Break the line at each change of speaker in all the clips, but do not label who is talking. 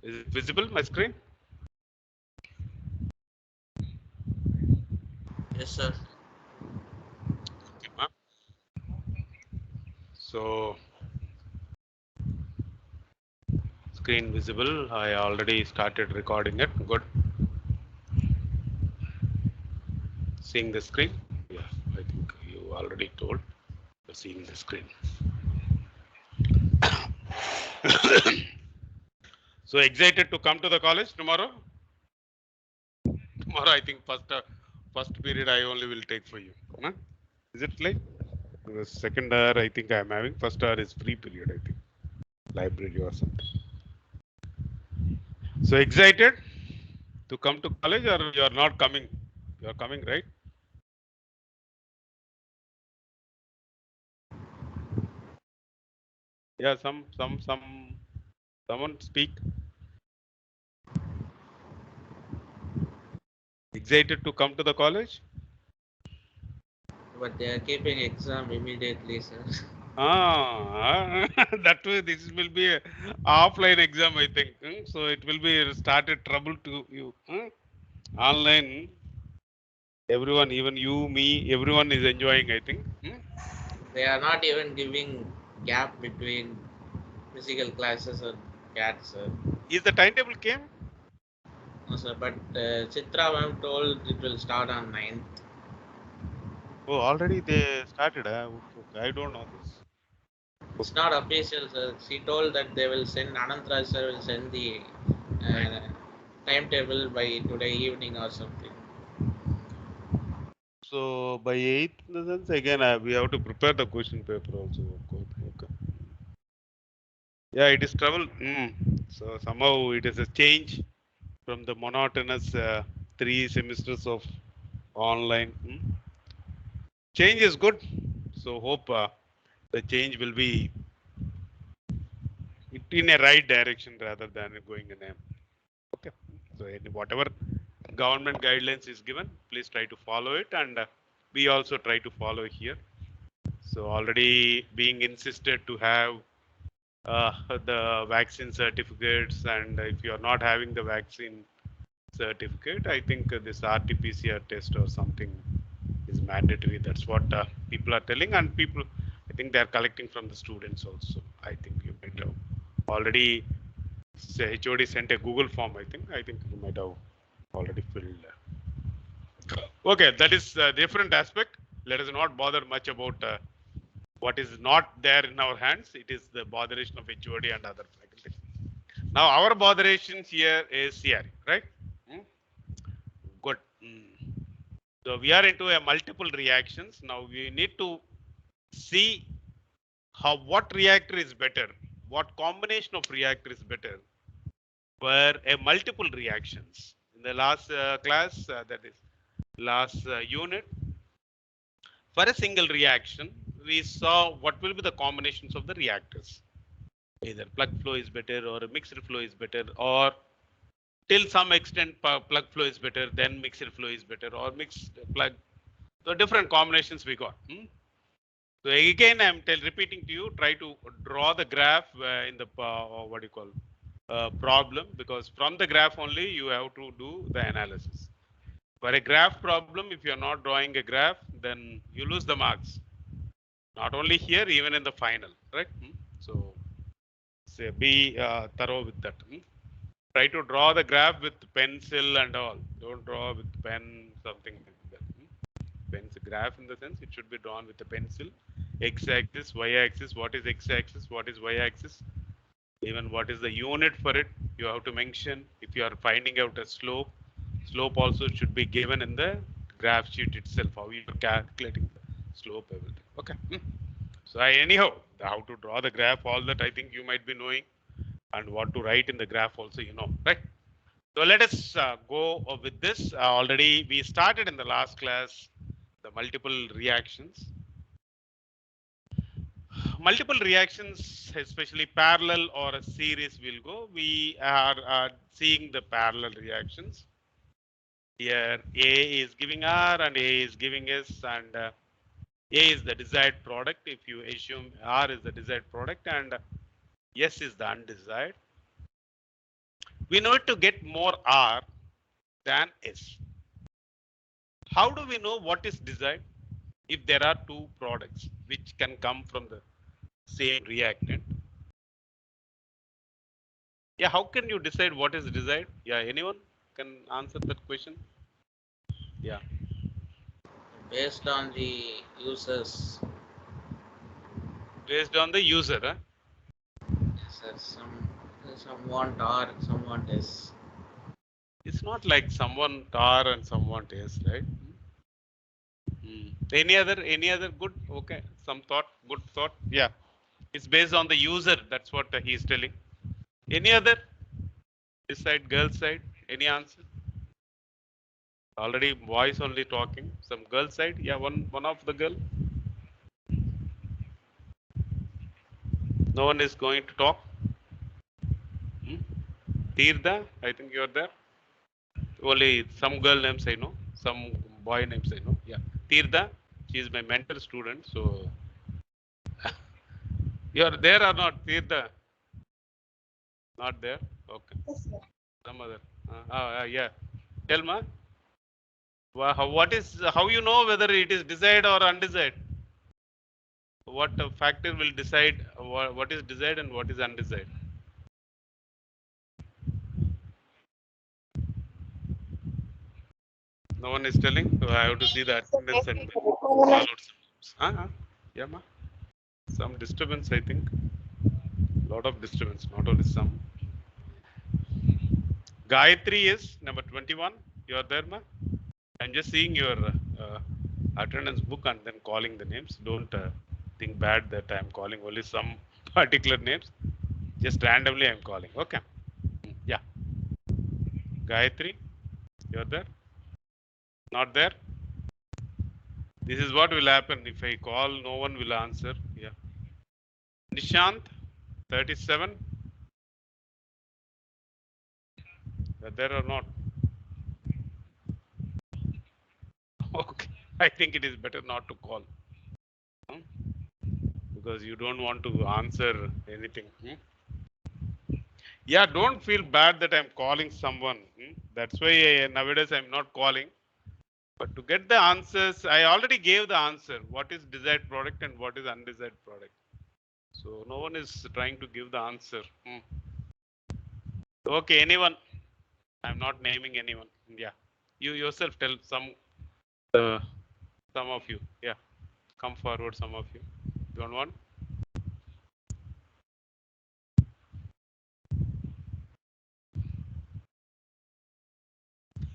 Is it visible, my screen?
Yes, sir.
Okay, ma'am. So, screen visible. I already started recording it. Good. Seeing the screen? Yeah, I think you already told. You're seeing the screen. So excited to come to the college tomorrow? Tomorrow, I think first period I only will take for you. Huh? Is it like the second hour? I think I'm having. First hour is free period. I think library or something. So excited to come to college, or you are not coming? You are coming, right? Yeah. Someone speak. Excited to come to the college?
But they are keeping exam immediately, sir.
That way this will be a offline exam, I think. So it will be started trouble to you. Online, everyone, even you, me, everyone is enjoying, I think.
They are not even giving gap between physical classes or cats, sir.
Is the timetable came?
No, sir. But Chitra ma'am told it will start on 9th.
Oh, already they started. Okay, okay. I don't know this.
It's
Okay,
not official, sir. She told that they will send Anantraj sir will send the
right.
uh, timetable by today evening or something.
So by 8th, in the sense, again, we have to prepare the question paper also. Okay, okay. Yeah, it is trouble. So somehow it is a change from the monotonous 3 semesters of online. Change is good. So hope the change will be in a right direction rather than going in a okay. So whatever government guidelines is given, please try to follow it, and we also try to follow here. So already being insisted to have the vaccine certificates, and if you are not having the vaccine certificate, I think this RT-PCR test or something is mandatory. That's what people are telling, and people, I think they are collecting from the students also. I think you might have already say HOD sent a Google form. I think you might have already filled. Okay, that is a different aspect. Let us not bother much about what is not there in our hands. It is the botheration of HOD and other faculty. Now our botheration here is CRE, right? Hmm? Good. So we are into a multiple reactions. Now we need to see how what reactor is better, what combination of reactor is better for a multiple reactions. In the last class, that is last unit, for a single reaction, we saw what will be the combinations of the reactors. Either plug flow is better, or mixed flow is better, or till some extent plug flow is better, then mixed flow is better, or mixed plug. So different combinations we got. So again, I'm repeating to you, try to draw the graph in the what do you call problem, because from the graph only you have to do the analysis. For a graph problem, if you are not drawing a graph, then you lose the marks. Not only here, even in the final, right? So say be thorough with that. Try to draw the graph with pencil and all. Don't draw with pen, something like that. Pencil graph in the sense it should be drawn with a pencil. X-axis, Y-axis. What is X-axis? What is Y-axis? Even what is the unit for it? You have to mention. If you are finding out a slope, slope also should be given in the graph sheet itself. How you are calculating the slope, everything. Okay. So anyhow, how to draw the graph, all that I think you might be knowing, and what to write in the graph also, right? So let us go with this. Already we started in the last class the multiple reactions. Multiple reactions, especially parallel or a series, will go. We are seeing the parallel reactions. Here A is giving R and A is giving S, and A is the desired product. If you assume R is the desired product and S is the undesired. We need to get more R than S. How do we know what is desired? If there are two products which can come from the same reactant. Yeah, how can you decide what is desired? Yeah, anyone can answer that question? Yeah.
Based on the users.
Based on the user, huh?
Sir, some want R, some want S.
It's not like someone tar and someone taste, right? Any other good? Okay, some thought, good thought. Yeah, it's based on the user. That's what he's telling. Any other? This side, girl side. Any answer? Already boys only talking. Some girl side. Yeah, one of the girl. No one is going to talk. Tirtha, I think you're there. Only some girl names I know. Some boy names I know. Yeah, Tirtha. She is my mentor student. So you are there or not, Tirtha? Not there. Okay.
Yes, sir.
Some other. Yeah. Tell ma. What is how you know whether it is desired or undesired? What factor will decide what is desired and what is undesired? No one is telling. So I have to see the
So
attendance and
maybe
call out some. Yeah, ma. Some disturbance, I think. Lot of disturbance, not only some. Gayatri is number 21. You are there, ma. I'm just seeing your attendance book and then calling the names. Don't think bad that I'm calling only some particular names. Just randomly I'm calling. Okay. Yeah. Gayatri, you're there? Not there? This is what will happen if I call, no one will answer. Yeah. Nishant, 37. You're there or not? Okay. I think it is better not to call. Hmm? Because you don't want to answer anything. Yeah, don't feel bad that I'm calling someone. That's why nowadays I'm not calling. But to get the answers, I already gave the answer. What is desired product and what is undesired product? So no one is trying to give the answer. Okay, anyone? I'm not naming anyone. Yeah, you yourself tell uh, some of you. Yeah, come forward, some of you. Don't want?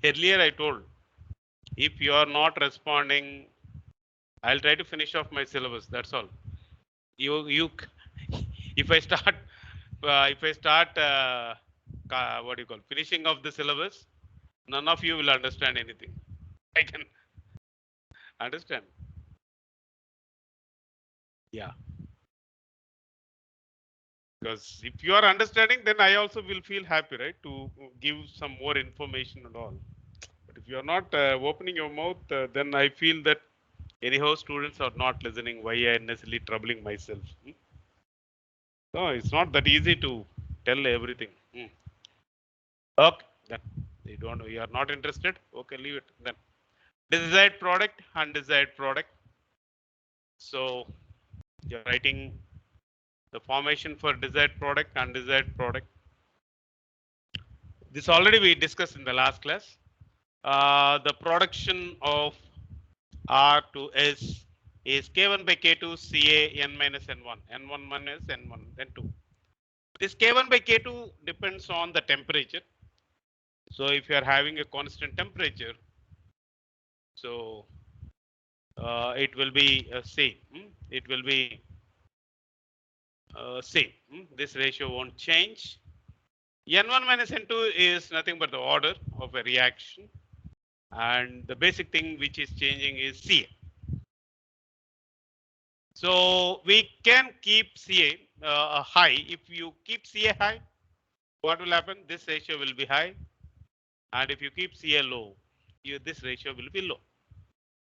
Earlier I told, if you are not responding, I'll try to finish off my syllabus. That's all. You if I start what do you call finishing of the syllabus, none of you will understand anything. I can understand. Yeah, because if you are understanding, then I also will feel happy, right, to give some more information and all. But if you are not opening your mouth, then I feel that anyhow students are not listening. Why I necessarily troubling myself? No, it's not that easy to tell everything. Okay, then you don't. You are not interested. Okay, leave it then. Desired product, undesired product. So you're writing the formation for desired product, undesired product. This already we discussed in the last class. The production of R to S is K1 by K2 Ca n minus n1, n1 minus n1, n2. This K1 by K2 depends on the temperature. So if you are having a constant temperature, so it will be same. It will be same. This ratio won't change. N1 minus N2 is nothing but the order of a reaction. And the basic thing which is changing is Ca. So we can keep Ca high. If you keep Ca high, what will happen? This ratio will be high. And if you keep Ca low, this ratio will be low.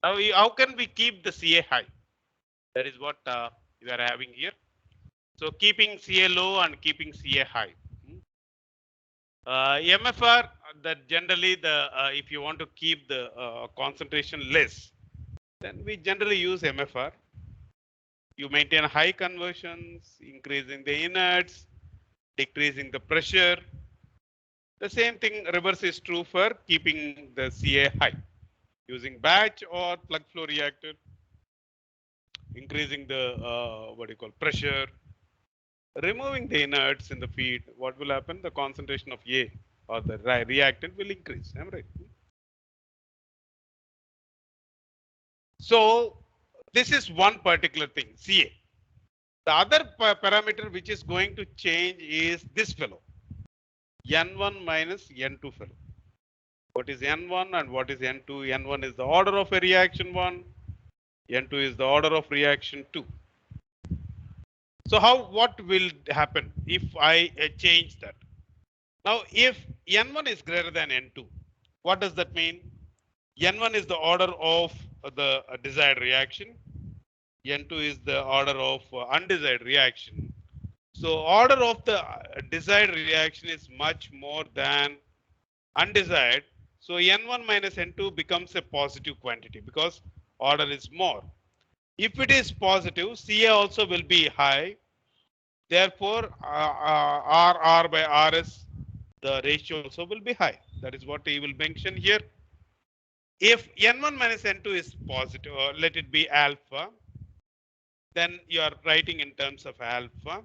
Now, how can we keep the Ca high? That is what we are having here. So keeping Ca low and keeping Ca high. MFR, that generally the if you want to keep the concentration less, then we generally use MFR. You maintain high conversions, increasing the inerts, decreasing the pressure. The same thing reverse is true for keeping the CA high. Using batch or plug flow reactor, increasing the what do you call pressure, removing the inerts in the feed, what will happen? The concentration of A or the reactant will increase. Am I right? So this is one particular thing, CA. The other parameter which is going to change is this fellow, N1 minus N2 fellow. What is N1 and what is N2? N1 is the order of a reaction 1, N2 is the order of reaction 2. So what will happen if I change that? Now, if N1 is greater than N2, what does that mean? N1 is the order of the desired reaction. N2 is the order of undesired reaction. So order of the desired reaction is much more than undesired. So N1 minus N2 becomes a positive quantity because order is more. If it is positive, Ca also will be high. Therefore, R by Rs, the ratio also will be high. That is what he will mention here. If N1 minus N2 is positive, or let it be alpha, then you are writing in terms of alpha.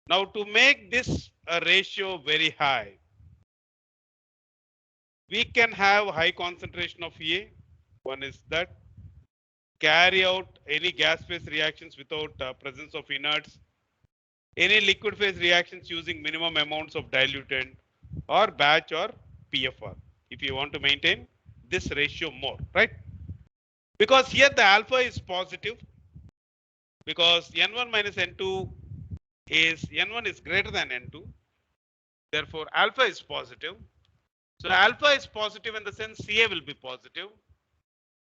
Now, to make this ratio very high, we can have high concentration of A. One is that carry out any gas phase reactions without presence of inerts, any liquid phase reactions using minimum amounts of dilutant, or batch or PFR. If you want to maintain this ratio more, right? Because here the alpha is positive, because N1 minus N2 is N1 is greater than N2. Therefore, alpha is positive. So alpha is positive in the sense Ca will be positive.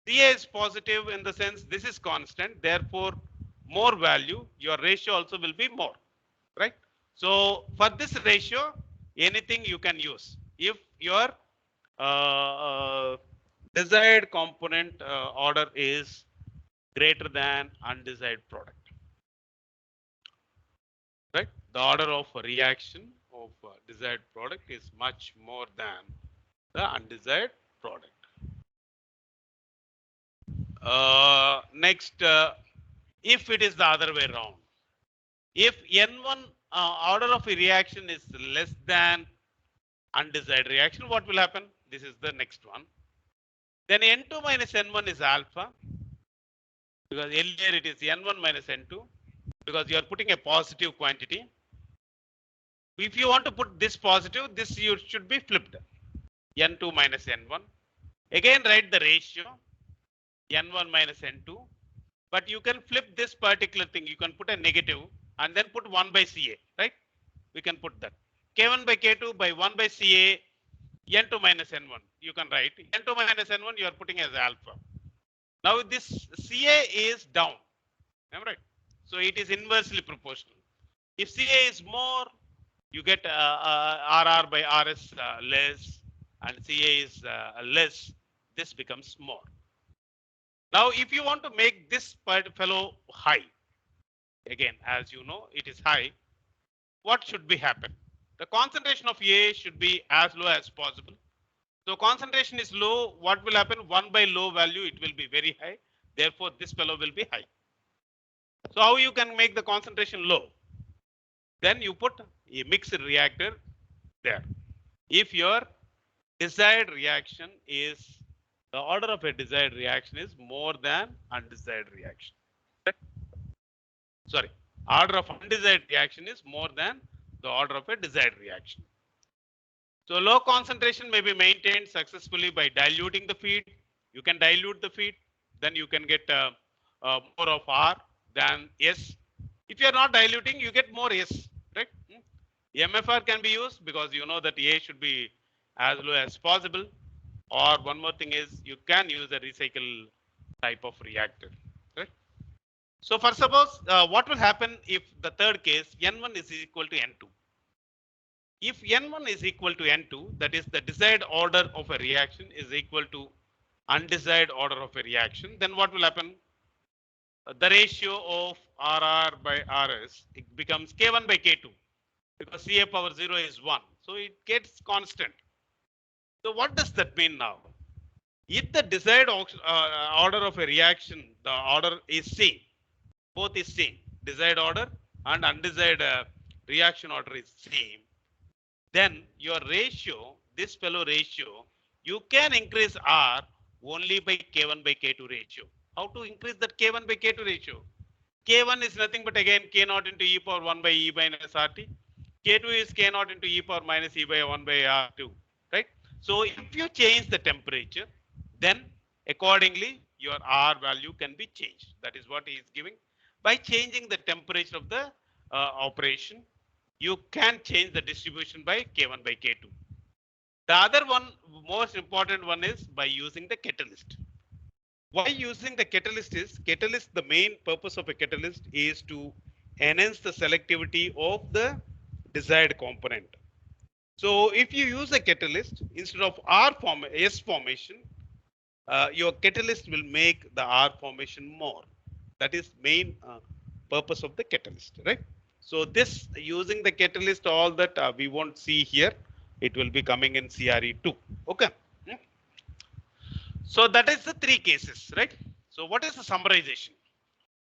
Ca is positive in the sense this is constant. Therefore, more value, your ratio also will be more, right? So for this ratio, anything you can use. If your desired component order is greater than undesired product, right? The order of reaction of desired product is much more than the undesired product. Next, if it is the other way around, if N1 order of a reaction is less than undesired reaction, what will happen? This is the next one. Then N2 minus N1 is alpha, because earlier it is N1 minus N2, because you are putting a positive quantity. If you want to put this positive, this you should be flipped. N2 minus N1. Again, write the ratio N1 minus N2. But you can flip this particular thing. You can put a negative and then put 1 by Ca, right? We can put that. K1 by K2 by 1 by Ca, N2 minus N1. You can write N2 minus N1, you are putting as alpha. Now this Ca is down. Am I right? So it is inversely proportional. If Ca is more, you get RR by Rs less, and Ca is less, this becomes more. Now, if you want to make this fellow high, again, as you know, it is high, what should be happen? The concentration of A should be as low as possible. So concentration is low, what will happen? 1 by low value, it will be very high. Therefore, this fellow will be high. So how you can make the concentration low? Then you put a mixed reactor there. If your desired reaction is, the order of a desired reaction is more than undesired reaction. Sorry, order of undesired reaction is more than the order of a desired reaction. So low concentration may be maintained successfully by diluting the feed. You can dilute the feed, then you can get more of R than S. If you are not diluting, you get more S, right? MFR can be used because you know that A should be as low as possible. Or one more thing is you can use a recycle type of reactor, right? So for suppose what will happen if the third case N1 is equal to N2? If N1 is equal to N2, that is the desired order of a reaction is equal to undesired order of a reaction, then what will happen? The ratio of RR by RS, it becomes K1 by K2 because Ca power 0 is 1. So it gets constant. So what does that mean now? If the desired order of a reaction, the order is same, both is same, desired order and undesired reaction order is same, then your ratio, this fellow ratio, you can increase R only by K1 by K2 ratio. How to increase that K1 by K2 ratio? K1 is nothing but again K naught into e power 1 by e minus RT. K2 is K naught into e power minus e by 1 by R2, right? So if you change the temperature, then accordingly your R value can be changed. That is what he is giving. By changing the temperature of the operation, you can change the distribution by K1 by K2. The other one, most important one is by using the catalyst. Why using the catalyst is, catalyst, the main purpose of a catalyst is to enhance the selectivity of the desired component. So if you use a catalyst instead of S formation, your catalyst will make the R formation more. That is main purpose of the catalyst, right? So this using the catalyst, all that we won't see here. It will be coming in CRE2. Okay. So that is the three cases, right? So what is the summarization?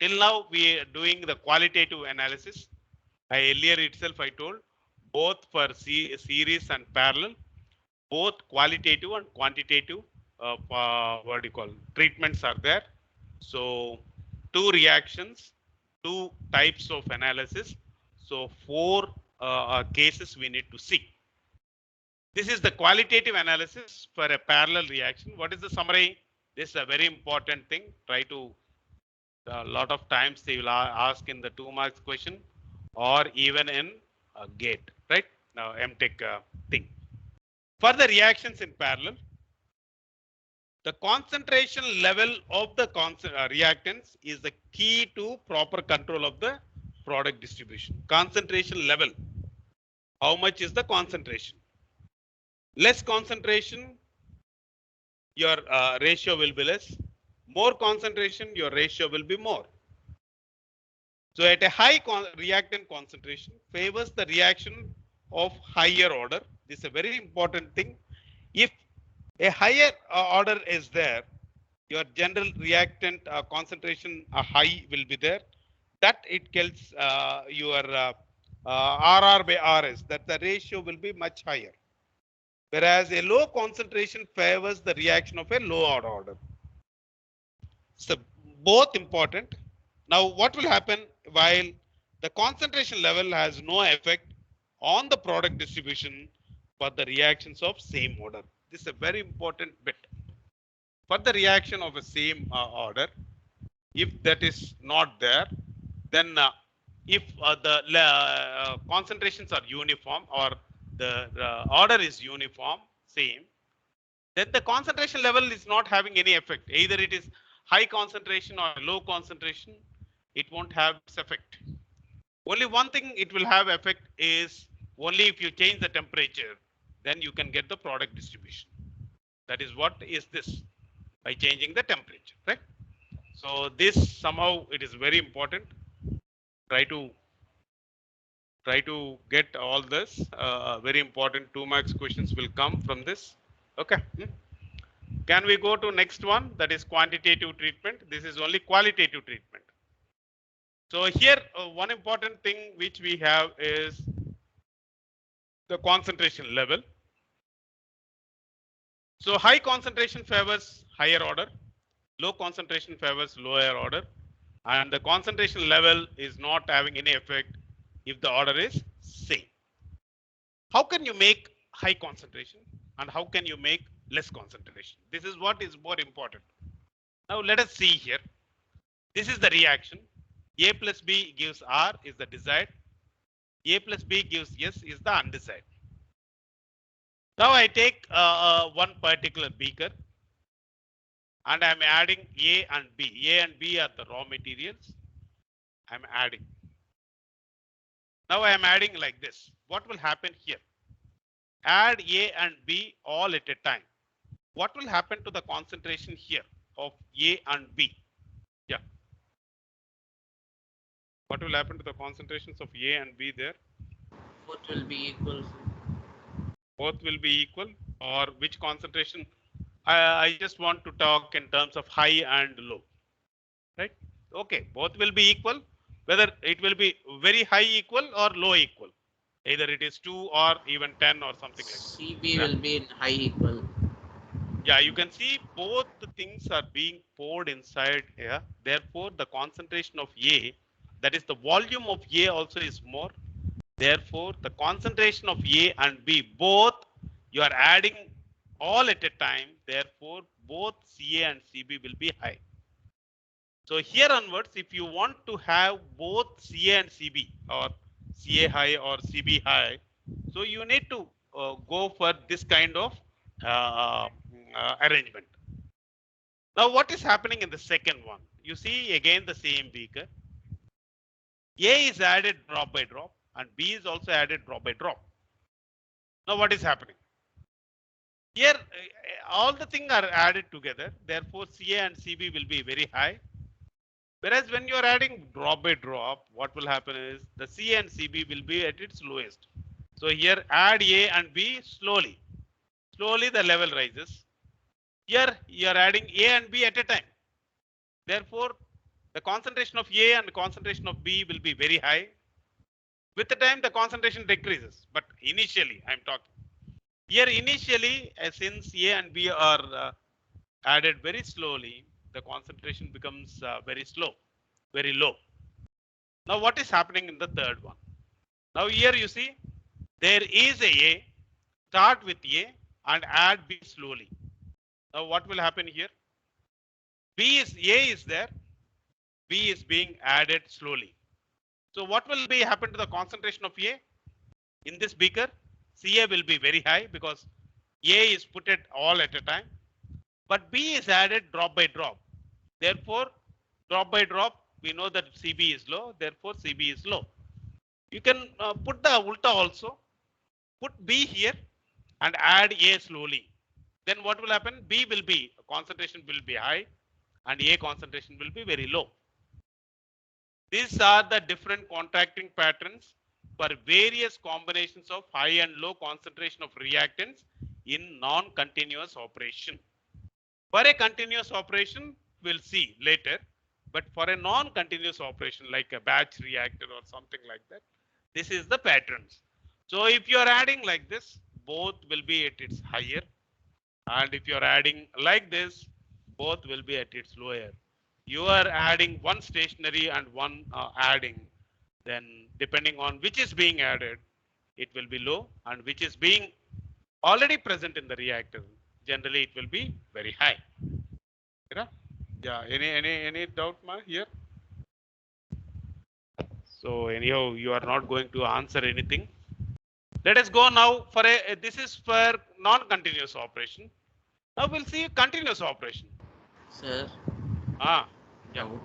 Till now we are doing the qualitative analysis. Earlier itself I told both for series and parallel, both qualitative and quantitative what do you call treatments are there. So two reactions, two types of analysis. So four cases we need to see. This is the qualitative analysis for a parallel reaction. What is the summary? This is a very important thing. Try to a lot of times they will ask in the 2 marks question or even in a gate, right? Now MTech thing. For the reactions in parallel, the concentration level of the reactants is the key to proper control of the product distribution. Concentration level. How much is the concentration? Less concentration, your ratio will be less. More concentration, your ratio will be more. So at a high reactant concentration favors the reaction of higher order. This is a very important thing. If a higher order is there, your general reactant concentration high will be there. That it kills your RR by RS, that the ratio will be much higher. Whereas a low concentration favors the reaction of a low order. So both important. Now what will happen while the concentration level has no effect on the product distribution for the reactions of same order. This is a very important bit. For the reaction of a same order, if that is not there, then if the concentrations are uniform or the order is uniform, same, then the concentration level is not having any effect. Either it is high concentration or low concentration, it won't have its effect. Only one thing it will have effect is only if you change the temperature, then you can get the product distribution. That is what is this, by changing the temperature, right? So this somehow it is very important. Try to get all this. Very important 2 marks questions will come from this. Okay. Can we go to next one? That is quantitative treatment. This is only qualitative treatment. So here one important thing which we have is the concentration level. So high concentration favors higher order, low concentration favors lower order, and the concentration level is not having any effect if the order is same. How can you make high concentration and how can you make less concentration? This is what is more important. Now let us see here. This is the reaction. A plus B gives R is the desired. A plus B gives S is the undesired. Now I take one particular beaker and I'm adding A and B. A and B are the raw materials. I'm adding. Now I am adding like this. What will happen here? add A and B all at a time. What will happen to the concentration here of A and B? Yeah. What will happen to the concentrations of A and B there?
Both will be equal, sir.
Both will be equal, or which concentration? I just want to talk in terms of high and low, right? Okay, both will be equal. Whether it will be very high equal or low equal, either it is 2 or even 10 or something like that.
CB
Yeah.
will be in high equal.
Yeah, you can see both the things are being poured inside here. Therefore, the concentration of A, that is the volume of A also is more. Therefore, the concentration of A and B, both you are adding all at a time. Therefore, both CA and CB will be high. So here onwards, if you want to have both CA and CB or CA high or CB high, so you need to go for this kind of arrangement. Now, what is happening in the second one? You see again the same beaker. A is added drop by drop and B is also added drop by drop. Now, what is happening? Here, all the things are added together. Therefore, CA and CB will be very high. Whereas when you are adding drop by drop, what will happen is the CA and CB will be at its lowest. So here add A and B slowly. Slowly the level rises. Here you are adding A and B at a time. Therefore, the concentration of A and the concentration of B will be very high. With the time, the concentration decreases. But initially, I'm talking. Here initially, since A and B are added very slowly, the concentration becomes very slow, very low. Now, what is happening in the third one? Now, here you see there is a start with A and add B slowly. Now, what will happen here? B is A is there, B is being added slowly. So, what will be happen to the concentration of A in this beaker? Ca will be very high because A is put it all at a time, but B is added drop by drop. Therefore, drop by drop, we know that Cb is low. Therefore, Cb is low. You can put the ulta also. Put B here and add A slowly. Then what will happen? B will be concentration will be high and A concentration will be very low. These are the different contracting patterns for various combinations of high and low concentration of reactants in non-continuous operation. For a continuous operation, we'll see later, but for a non-continuous operation like a batch reactor or something like that, this is the patterns. So if you are adding like this, both will be at its higher, and if you are adding like this, both will be at its lower. You are adding one stationary and one adding, then depending on which is being added, it will be low, and which is being already present in the reactor, generally it will be very high. Yeah, any doubt ma here? So anyhow, you are not going to answer anything. Let us go now for this is for non-continuous operation. Now we'll see continuous operation.
Sir.
Yeah.
Now,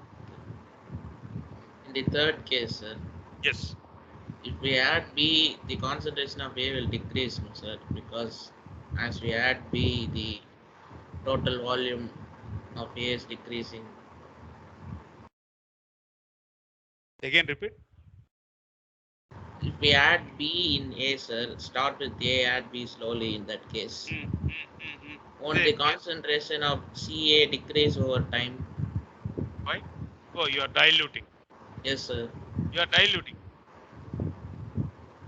in the third case, sir.
Yes.
If we add B, the concentration of A will decrease, no, sir, because as we add B, the total volume of A is decreasing.
Again repeat.
If we add B in A, sir, start with A, add B slowly in that case. Won't the concentration of Ca decrease over time?
Why? Oh, you are diluting.
Yes, sir.
You are diluting.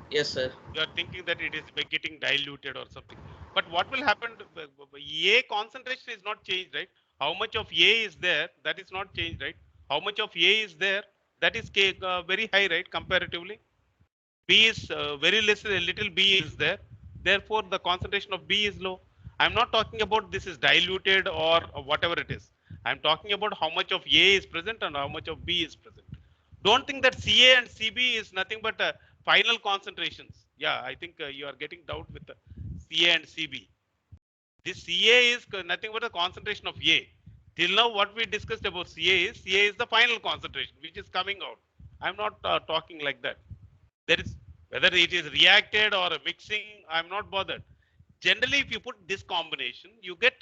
Yes, sir.
You are thinking that it is getting diluted or something. But what will happen? A concentration is not changed, right? How much of A is there? That is not changed, right? How much of A is there? That is very high, right? Comparatively, B is very little B is there. Therefore, the concentration of B is low. I'm not talking about this is diluted or whatever it is. I'm talking about how much of A is present and how much of B is present. Don't think that Ca and Cb is nothing but final concentrations. Yeah, I think you are getting doubt with Ca and Cb. This Ca is nothing but a concentration of A. Till now, what we discussed about Ca is the final concentration which is coming out. I'm not talking like that. There is Whether it is reacted or a mixing, I'm not bothered. Generally, if you put this combination, you get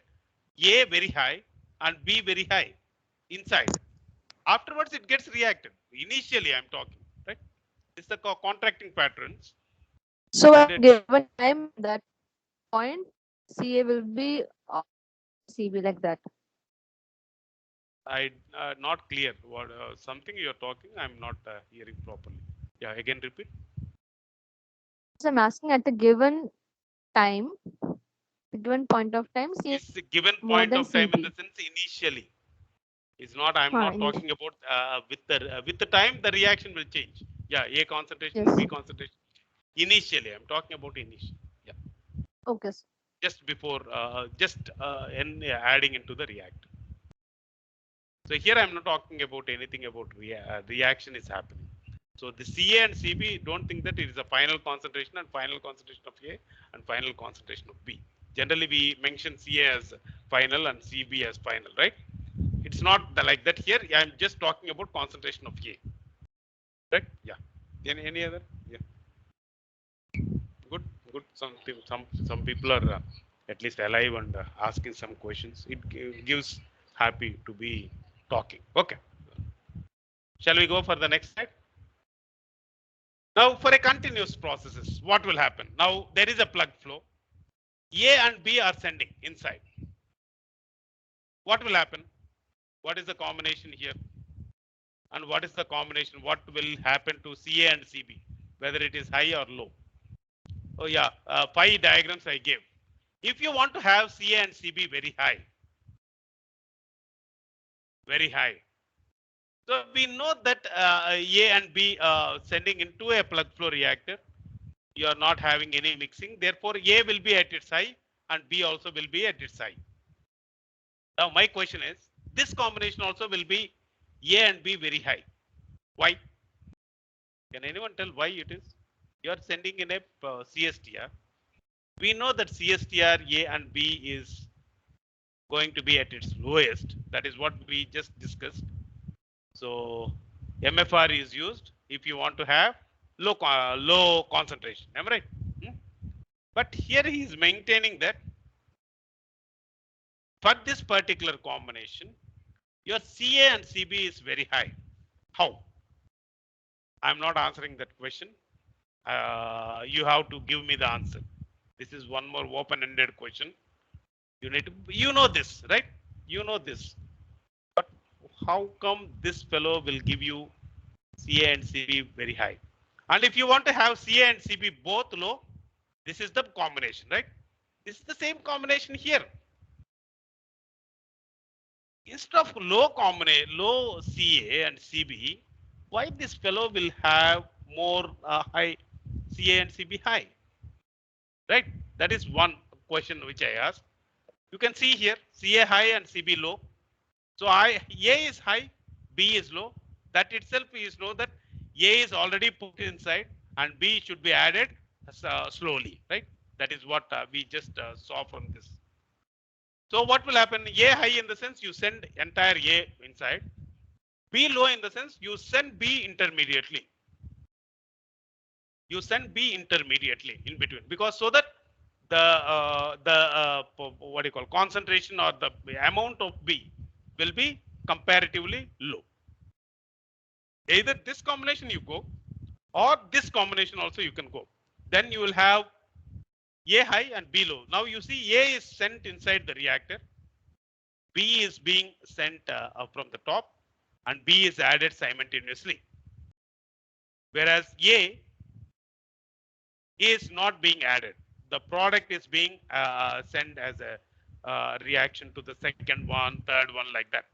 A very high and B very high inside. Afterwards, it gets reacted. Initially, I'm talking, right? It's the contracting patterns.
So
And
at given time, that point, CA will be CB like that.
I not clear what something you're talking. I'm not hearing properly. Yeah, again repeat.
So I'm asking at the given time, the given point of time, CA
It's a given
more
point
than
of time in the
CB.
sense initially. It's not. I'm not
Initially.
talking about with the time the reaction will change. Yeah, A concentration,
Yes.
B concentration. Initially, I'm talking about initial. Yeah,
Okay.
just before adding into the reactor. So here I'm not talking about anything about reaction is happening. So the CA and CB, don't think that it is a final concentration and final concentration of A and final concentration of B. Generally, we mention CA as final and CB as final, right? It's not like that here. I'm just talking about concentration of A, right? Yeah. Any other? Yeah. Good. Good. Some people are at least alive and asking some questions. It gives happy to be talking. Okay. Shall we go for the next slide? Now for a continuous processes, what will happen? Now there is a plug flow. A and B are sending inside. What will happen? What is the combination here? And what is the combination? What will happen to CA and CB? Whether it is high or low. Oh yeah, 5 diagrams I gave. If you want to have CA and CB very high, so we know that A and B sending into a plug flow reactor, you are not having any mixing. Therefore, A will be at its high and B also will be at its high. Now, my question is, this combination also will be A and B very high. Why? Can anyone tell why it is? You are sending in a CSTR. We know that CSTR A and B is going to be at its lowest. That is what we just discussed. So MFR is used if you want to have low concentration. Am I right? But here he is maintaining that for this particular combination, your CA and CB is very high. How? I'm not answering that question. You have to give me the answer. This is one more open-ended question. You need to, you know this, right? You know this. But how come this fellow will give you CA and CB very high? And if you want to have CA and CB both low, this is the combination, right? This is the same combination here. Instead of low CA and CB, why this fellow will have more high CA and CB high? Right? That is one question which I asked. You can see here CA high and CB low. So A is high, B is low. That itself is know that A is already put inside and B should be added slowly, right? That is what we just saw from this. So what will happen? A high in the sense you send entire A inside. B low in the sense you send B intermediately. You send B intermediately in between, because so that the what do you call concentration or the amount of B will be comparatively low. Either this combination you go or this combination also you can go. Then you will have A high and B low. Now you see A is sent inside the reactor. B is being sent from the top and B is added simultaneously. Whereas A is not being added. The product is being sent as a reaction to the second one, third one, like that.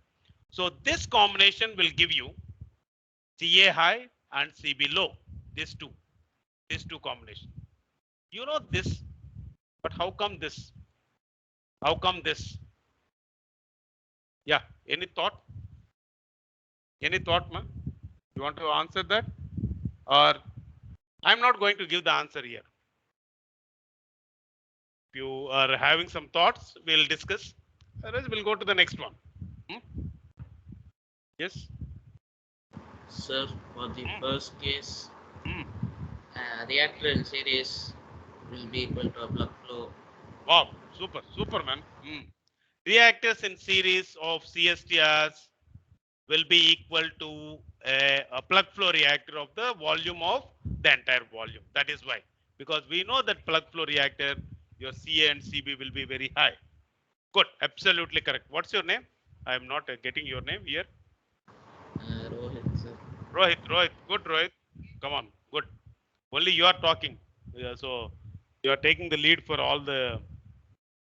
So this combination will give you CA high and CB low. These two combination. You know this, but how come this? How come this? Yeah, any thought? Any thought, man? You want to answer that? Or I'm not going to give the answer here. If you are having some thoughts, we'll discuss. Otherwise, we'll go to the next one. Yes.
Sir, for the first case, reactor in series will be equal to a plug flow.
Wow, super man. Reactors in series of CSTRs will be equal to a plug flow reactor of the volume of the entire volume. That is why, because we know that plug flow reactor, your CA and CB will be very high. Good, absolutely correct. What's your name? I am not getting your name here.
Rohit, sir.
Rohit, good Rohit. Come on, good. Only you are talking. Yeah, so you are taking the lead for all the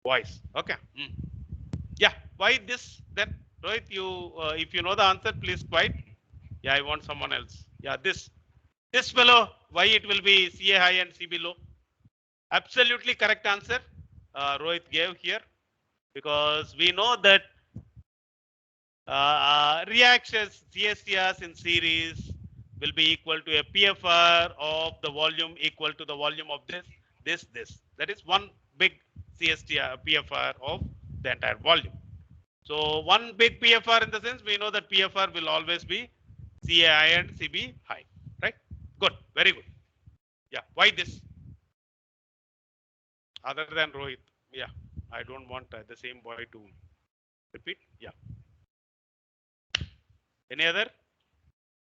voice. Okay. Yeah. Why this then? Rohit, you if you know the answer, please quiet. Yeah, I want someone else. Yeah, this fellow. Why it will be CA high and CB low? Absolutely correct answer. Rohit gave here because we know that reactions CSTRs in series will be equal to a PFR of the volume equal to the volume of this. That is one big CSTR PFR of the entire volume. So one big PFR in the sense we know that PFR will always be CA and CB high, right? Good, very good. Yeah, why this? Other than Rohit, yeah, I don't want the same boy to repeat. Yeah. Any other?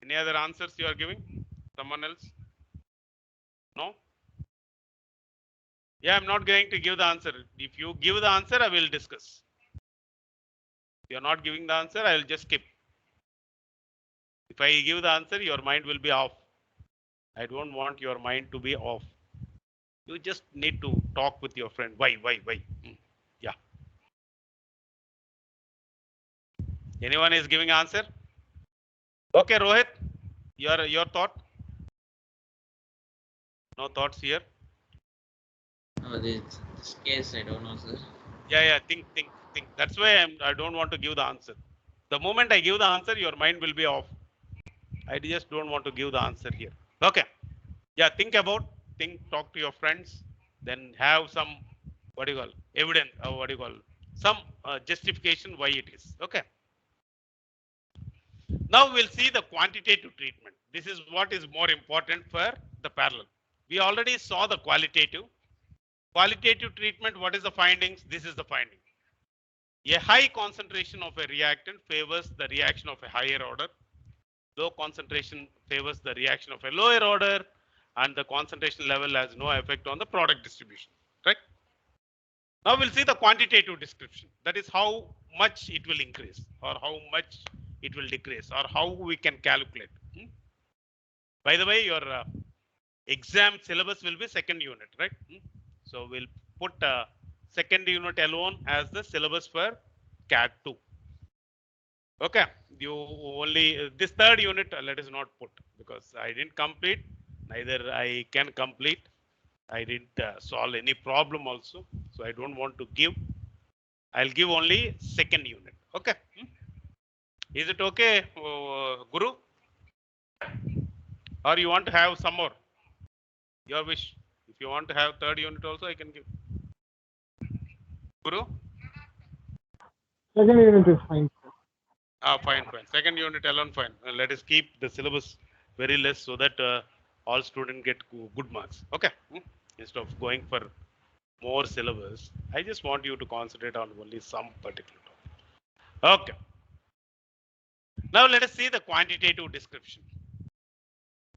Any other answers you are giving? Someone else? No? Yeah, I'm not going to give the answer. If you give the answer, I will discuss. If you're not giving the answer, I will just skip. If I give the answer, your mind will be off. I don't want your mind to be off. You just need to talk with your friend. Why? Yeah. Anyone is giving answer? Okay, Rohit, your thought? No thoughts here?
No, this case I don't know, sir.
Yeah, think. That's why I don't want to give the answer. The moment I give the answer, your mind will be off. I just don't want to give the answer here. Okay. Yeah, talk to your friends, then have some, what do you call, evidence, or what do you call, some justification why it is. Okay. Now we'll see the quantitative treatment. This is what is more important for the parallel. We already saw the qualitative. Qualitative treatment, what is the findings? This is the finding. A high concentration of a reactant favors the reaction of a higher order. Low concentration favors the reaction of a lower order, and the concentration level has no effect on the product distribution. Right? Now we'll see the quantitative description. That is how much it will increase, or how much it will decrease, or how we can calculate. By the way, your exam syllabus will be second unit, right? So we'll put second unit alone as the syllabus for CAT 2. Okay, you only this third unit let us not put, because I didn't complete, neither I can complete. I didn't solve any problem also, so I don't want to give. I'll give only second unit. Okay. Is it okay, Guru? Or you want to have some more? Your wish. If you want to have third unit also, I can give. Guru?
Second unit is fine, sir.
Fine. Second unit alone, fine. Let us keep the syllabus very less so that all students get good marks. Okay. Instead of going for more syllabus, I just want you to concentrate on only some particular topic. Okay. Now let us see the quantitative description.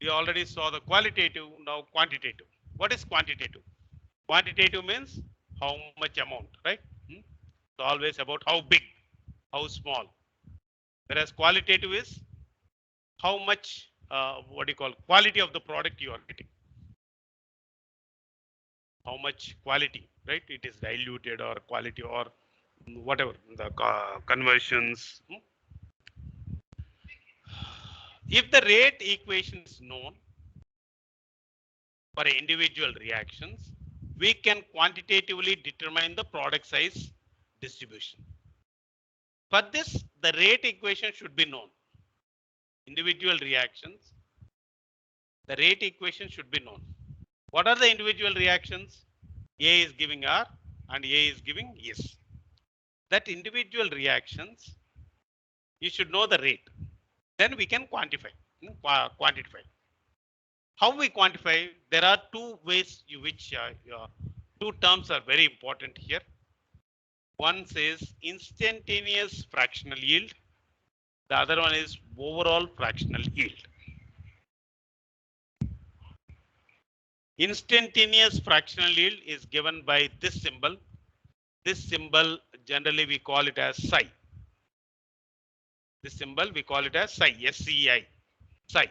We already saw the qualitative, now quantitative. What is quantitative? Quantitative means how much amount, right? So always about how big, how small. Whereas qualitative is how much, what do you call, quality of the product you are getting. How much quality, right? It is diluted or quality or whatever, the conversions. If the rate equation is known for individual reactions, we can quantitatively determine the product size distribution. For this, the rate equation should be known. Individual reactions, the rate equation should be known. What are the individual reactions? A is giving R and A is giving S. That individual reactions, you should know the rate. Then we can quantify. How we quantify? There are two ways which two terms are very important here. One says instantaneous fractional yield. The other one is overall fractional yield. Instantaneous fractional yield is given by this symbol. This symbol generally we call it as psi. This symbol we call it as psi, SCI, psi,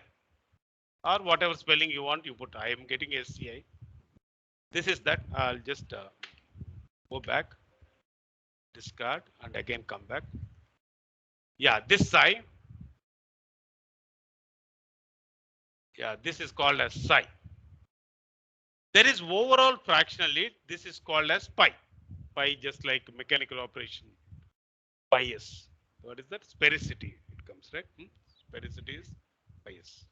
or whatever spelling you want you put. I am getting SCI. This is that. I'll just go back, discard, and again come back. Yeah, this psi. Yeah, this is called as psi. There is overall fractional yield. This is called as pi. Pi, just like mechanical operation. Pi s. What is that? Sphericity. It comes, right? Sphericity is pi s.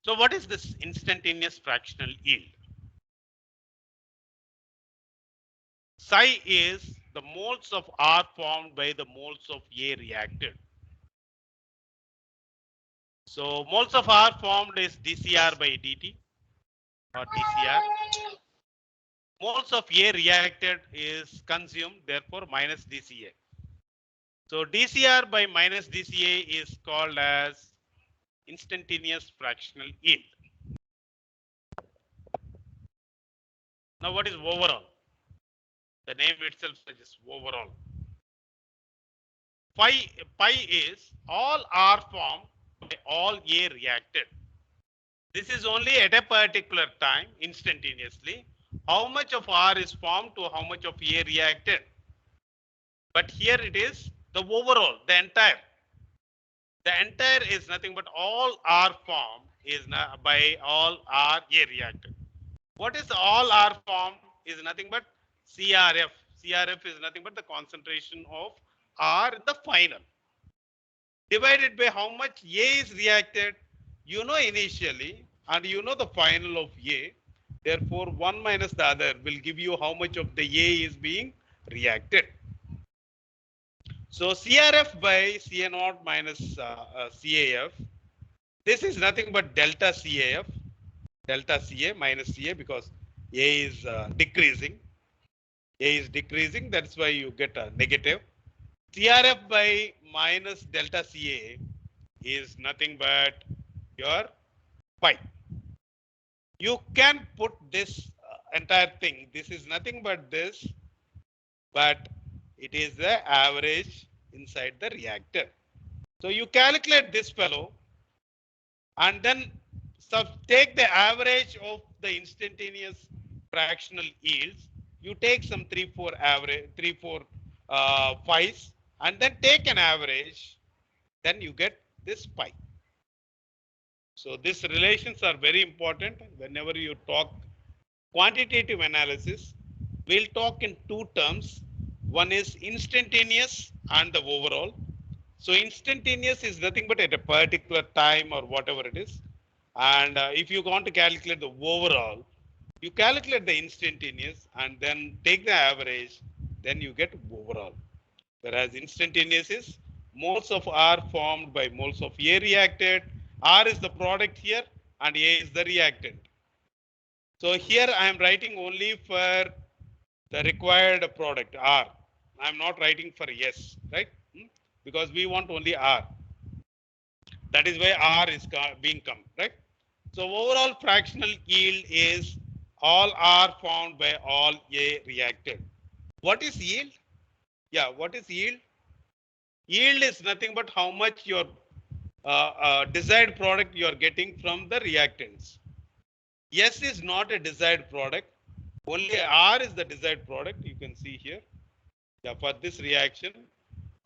So what is this instantaneous fractional yield? Psi is the moles of R formed by the moles of A reacted. So moles of R formed is dCr by dt or dCr. Moles of A reacted is consumed, therefore minus dCA. So dCr by minus dCA is called as instantaneous fractional yield. Now what is overall? The name itself suggests overall. Pi is all R formed by all A reacted. This is only at a particular time, instantaneously. How much of R is formed to how much of A reacted. But here it is the overall, the entire. The entire is nothing but all R formed is by all R A reacted. What is all R formed is nothing but CRF. CRF is nothing but the concentration of R in the final. Divided by how much A is reacted, you know initially, and you know the final of A. Therefore, one minus the other will give you how much of the A is being reacted. So CRF by CA0 minus CAF. This is nothing but delta CAF, delta CA minus CA, because A is decreasing. A is decreasing, that's why you get a negative. CRF by minus delta CA is nothing but your pi. You can put this entire thing. This is nothing but this, but it is the average inside the reactor. So you calculate this fellow and then take the average of the instantaneous fractional yields. You take some 3-4 average, 3-4 pi's, and then take an average. Then you get this pi. So these relations are very important whenever you talk quantitative analysis. We'll talk in two terms. One is instantaneous and the overall. So instantaneous is nothing but at a particular time or whatever it is. And if you want to calculate the overall, you calculate the instantaneous and then take the average, then you get overall. Whereas instantaneous is moles of R formed by moles of A reacted. R is the product here and A is the reactant. So here I am writing only for the required product R. I am not writing for S, right? Because we want only R. That is why R is being come, right? So overall fractional yield is all R formed by all A reacted. What is yield? Yeah, what is yield? Yield is nothing but how much your desired product you are getting from the reactants. S is not a desired product. Only R is the desired product. You can see here. Yeah, for this reaction,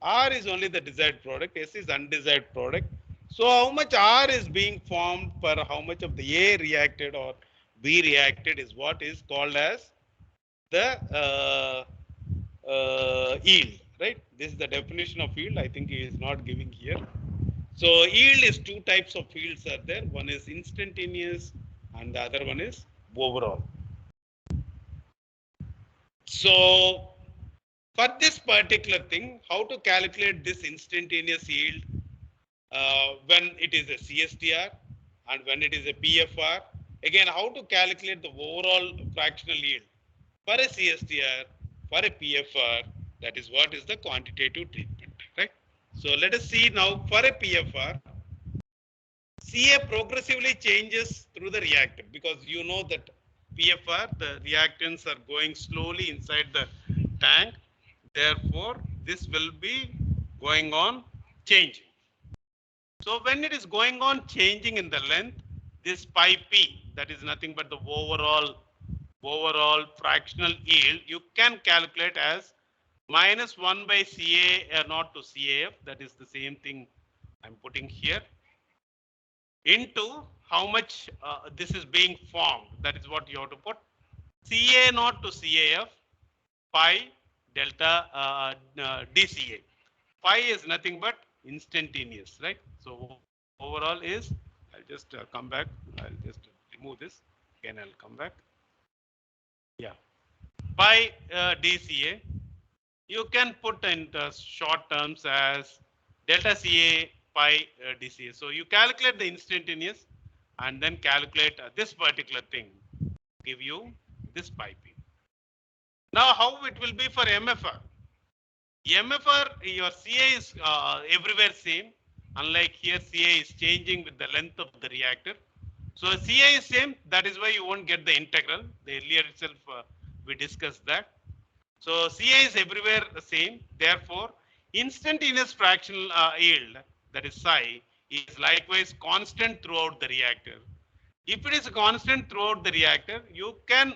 R is only the desired product. S is undesired product. So how much R is being formed per how much of the A reacted or B reacted is what is called as the yield, right? This is the definition of yield. I think he is not giving here. So yield is two types of yields are there. One is instantaneous and the other one is overall. So for this particular thing, how to calculate this instantaneous yield? when it is a CSTR and when it is a PFR. Again, how to calculate the overall fractional yield for a CSTR, for a PFR, that is what is the quantitative treatment, right? So let us see now for a PFR, CA progressively changes through the reactor because you know that PFR, the reactants are going slowly inside the tank. Therefore, this will be going on changing. So when it is going on changing in the length, this pi p, that is nothing but the overall fractional yield, you can calculate as minus 1 by CA naught to CAF, that is the same thing I'm putting here, into how much this is being formed, that is what you have to put, CA naught to CAF pi delta DCA. Pi is nothing but instantaneous, right? So overall is, I'll just come back, I'll just remove this, again I'll come back. Yeah, pi DCA, you can put in the short terms as delta CA pi DCA. So you calculate the instantaneous and then calculate this particular thing, give you this pi p. Now how it will be for MFR? MFR, your CA is everywhere same. Unlike here, CA is changing with the length of the reactor. So CA is same. That is why you won't get the integral. The earlier itself we discussed that. So CA is everywhere the same. Therefore, instantaneous fractional yield, that is psi, is likewise constant throughout the reactor. If it is constant throughout the reactor, you can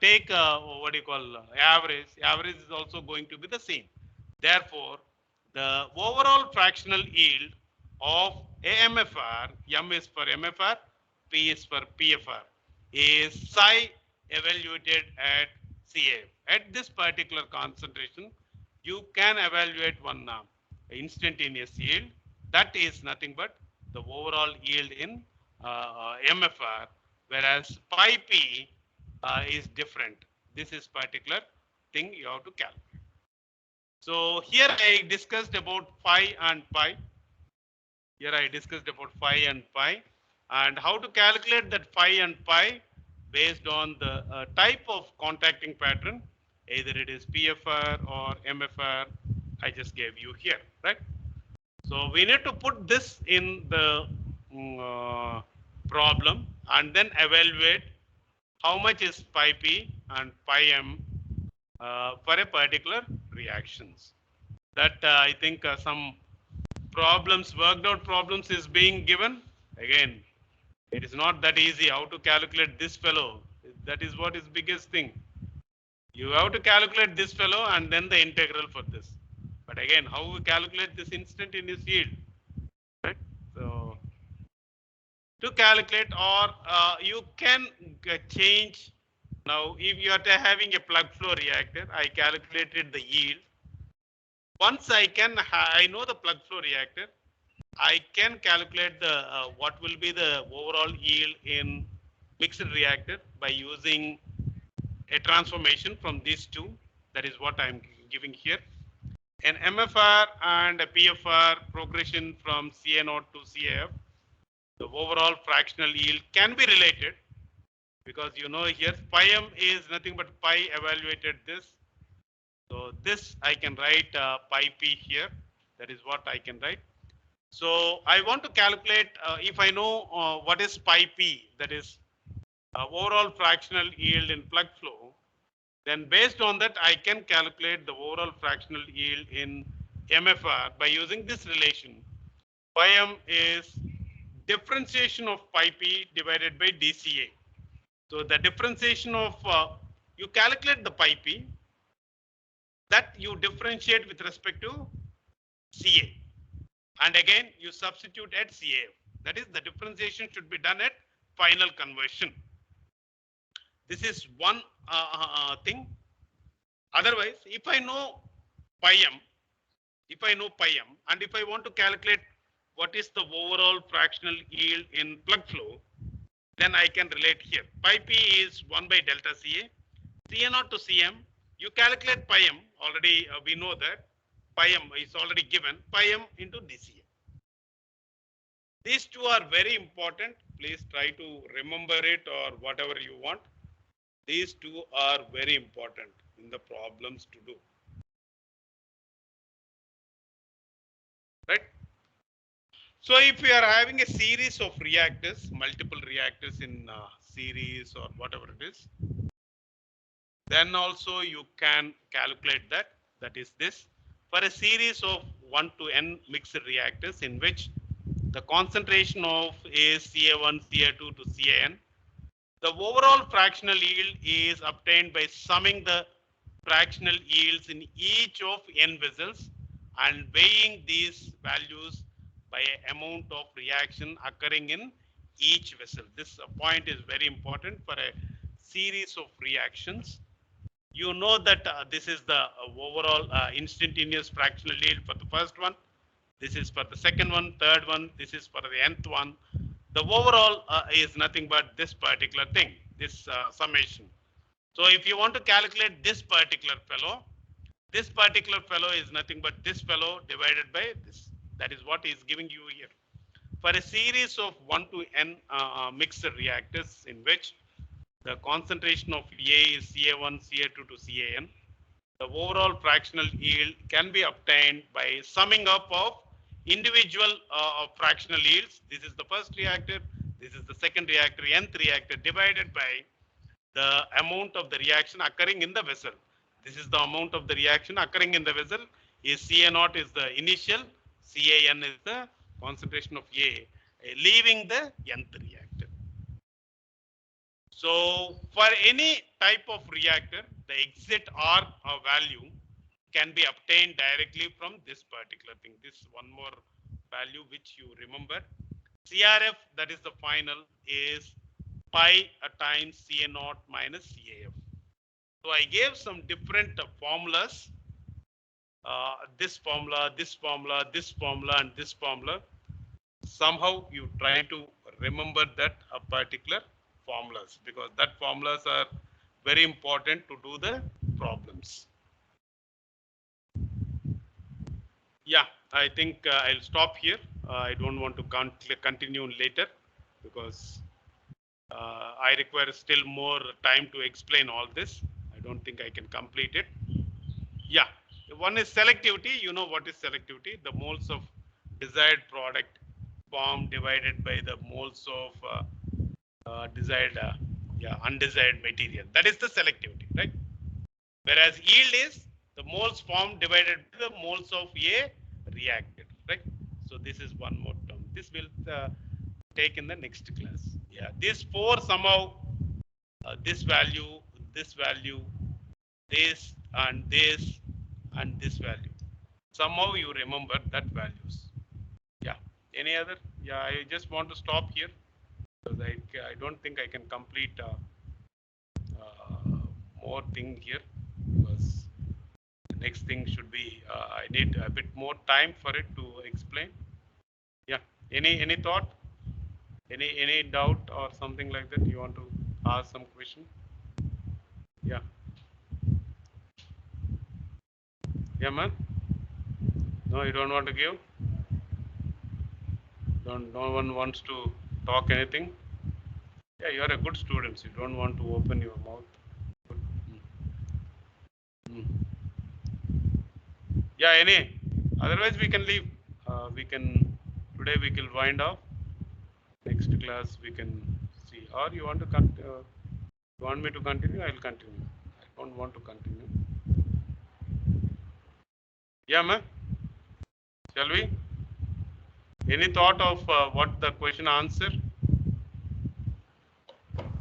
take what do you call average. Average is also going to be the same. Therefore, the overall fractional yield of AMFR, M is for MFR, P is for PFR, is psi evaluated at CA. At this particular concentration, you can evaluate one instantaneous yield. That is nothing but the overall yield in MFR, whereas pi p is different. This is particular thing you have to calculate. So here I discussed about phi and pi. Here I discussed about phi and pi and how to calculate that phi and pi based on the type of contacting pattern. Either it is PFR or MFR. I just gave you here, right? So we need to put this in the problem and then evaluate how much is pi p and pi m for a particular reactions. That I think some problems, worked out problems is being given. Again, it is not that easy how to calculate this fellow. That is what is biggest thing. You have to calculate this fellow and then the integral for this. But again, how we calculate this instantaneous yield, right? So to calculate, or you can change. Now, if you are having a plug flow reactor, I calculated the yield. Once I know the plug flow reactor, I can calculate the what will be the overall yield in mixed reactor by using a transformation from these two. That is what I'm giving here. An MFR and a PFR progression from CA0 to CAF, the overall fractional yield can be related because you know here pi m is nothing but pi evaluated this. So this I can write pi p here. That is what I can write. So I want to calculate if I know what is pi p, that is overall fractional yield in plug flow. Then based on that, I can calculate the overall fractional yield in MFR by using this relation. Pi m is differentiation of pi p divided by DCA. So the differentiation of, you calculate the pi p, that you differentiate with respect to CA. And again, you substitute at CA. That is, the differentiation should be done at final conversion. This is one thing. Otherwise, if I know pi m, and if I want to calculate what is the overall fractional yield in plug flow, then I can relate here. Pi p is 1 by delta CA, CA0 to CM. You calculate pi m, already we know that pi m is already given, pi m into DCA. These two are very important. Please try to remember it or whatever you want. These two are very important in the problems to do. Right? So if we are having a series of reactors, multiple reactors in series or whatever it is, then also you can calculate that. That is this. For a series of 1 to n mixed reactors in which the concentration of is Ca1, Ca2 to Can, the overall fractional yield is obtained by summing the fractional yields in each of n vessels and weighing these values by an amount of reaction occurring in each vessel. This point is very important for a series of reactions. You know that this is the overall instantaneous fractional yield for the first one. This is for the second one, third one. This is for the nth one. The overall is nothing but this particular thing, this summation. So if you want to calculate this particular fellow is nothing but this fellow divided by this. That is what is giving you here. For a series of 1 to n mixed reactors in which the concentration of A is Ca1, Ca2 to Can, the overall fractional yield can be obtained by summing up of individual fractional yields. This is the first reactor, this is the second reactor, nth reactor, divided by the amount of the reaction occurring in the vessel. This is the amount of the reaction occurring in the vessel. Is Ca0 is the initial, Can is the concentration of A, leaving the nth reactor. So for any type of reactor, the exit R value can be obtained directly from this particular thing. This one more value which you remember. CRF, that is the final, is pi times Ca0 minus CAF. So I gave some different formulas. This formula, this formula, this formula, and this formula. Somehow you try to remember that particular formulas, because that formulas are very important to do the problems. Yeah, I think I'll stop here. I don't want to continue later because I require still more time to explain all this. I don't think I can complete it. Yeah, one is selectivity. You know what is selectivity? The moles of desired product formed divided by the moles of desired, undesired material. That is the selectivity, right? Whereas yield is the moles formed divided by the moles of A reacted, right? So this is one more term. This will take in the next class. Yeah, these four somehow, this value, this value, this and this and this value. Somehow you remember that values. Yeah. Any other? Yeah, I just want to stop here because I don't think I can complete more thing here because the next thing should be I need a bit more time for it to explain. Yeah. Any thought? Any doubt or something like that? You want to ask some question? Yeah. Yeah, man. No, you don't want to give. No one wants to talk anything. Yeah, you are a good student. You don't want to open your mouth. Yeah, any. Otherwise, we can leave. We can today we can wind off. Next class we can see. Or you want to you want me to continue? I'll continue. I don't want to continue. Yeah, ma'am. Shall we? Any thought of what the question answer?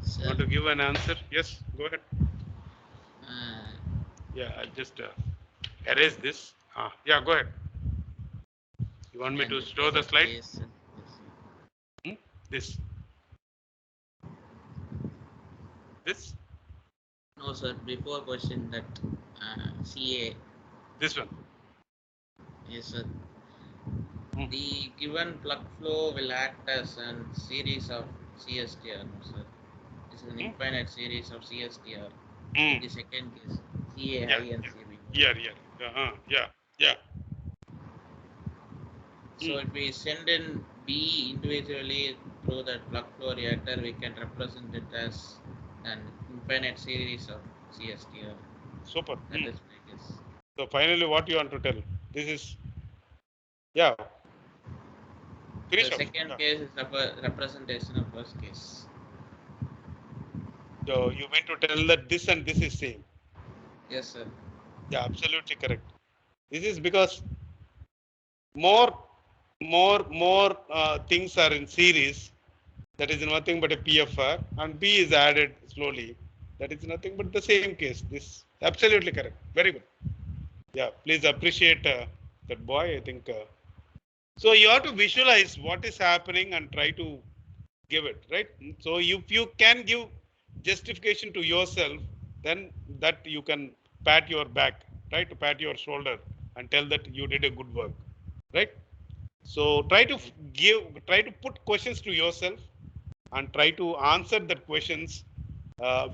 Sir,
Want to give an answer? Yes, go ahead. Yeah, I'll just erase this. Yeah, go ahead. You want me to show the slide?
Yes, sir. Yes, sir.
This. This?
No, sir. Before question that CA.
This one.
Yes, sir. The given plug flow will act as a series of CSTR, sir. This is an infinite series of CSTR. The second case, CA high and CB.
Yeah.
So if we send in B individually through that plug flow reactor, we can represent it as an infinite series of CSTR.
Super.
That is my guess.
So finally, what you want to tell? This is, yeah. Finish
The
up.
second
Yeah.
case is representation of first case.
So you mean to tell that this and this is same?
Yes, sir.
Yeah, absolutely correct. This is because more things are in series. That is nothing but a PFR, and B is added slowly. That is nothing but the same case. This absolutely correct. Very good. Yeah, please appreciate that boy. I think so. You have to visualize what is happening and try to give it right. So if you can give justification to yourself, then that you can pat your back, right? To pat your shoulder and tell that you did a good work, right? So try to put questions to yourself and try to answer that questions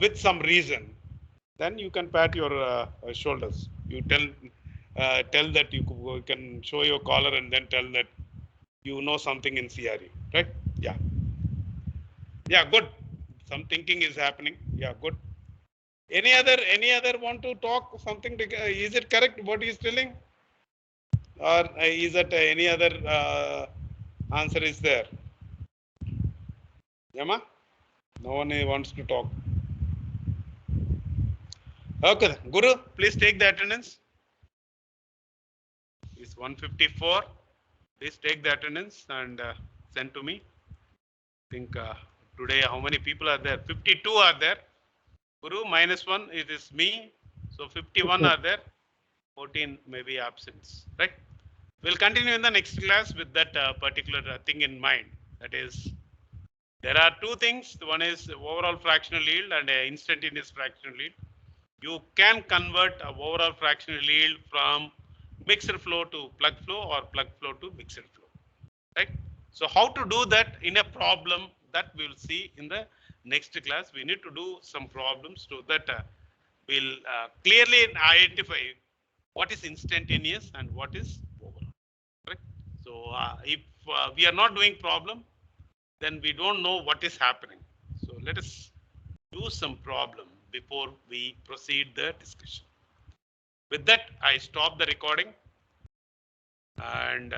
with some reason. Then you can pat your shoulders. You tell that you can show your collar and then tell that you know something in CRE, right? Yeah. Yeah, good. Some thinking is happening. Yeah, good. Any other want to talk something? Is it correct what he is telling, or is that any other answer is there? Yama, no one wants to talk. Okay, Guru, please take the attendance. It's 154. Please take the attendance and send to me. I think today how many people are there? 52 are there. Guru -1, it is me. So 51 are there. 14 may be absence, right? We'll continue in the next class with that particular thing in mind. That is, there are two things. One is overall fractional yield and instantaneous fractional yield. You can convert a overall fractional yield from mixed flow to plug flow or plug flow to mixed flow, right? So how to do that in a problem, that we will see in the next class. We need to do some problems so that we'll clearly identify what is instantaneous and what is overall, correct? So if we are not doing problem, then we don't know what is happening. So let us do some problem before we proceed the discussion. With that, I stop the recording and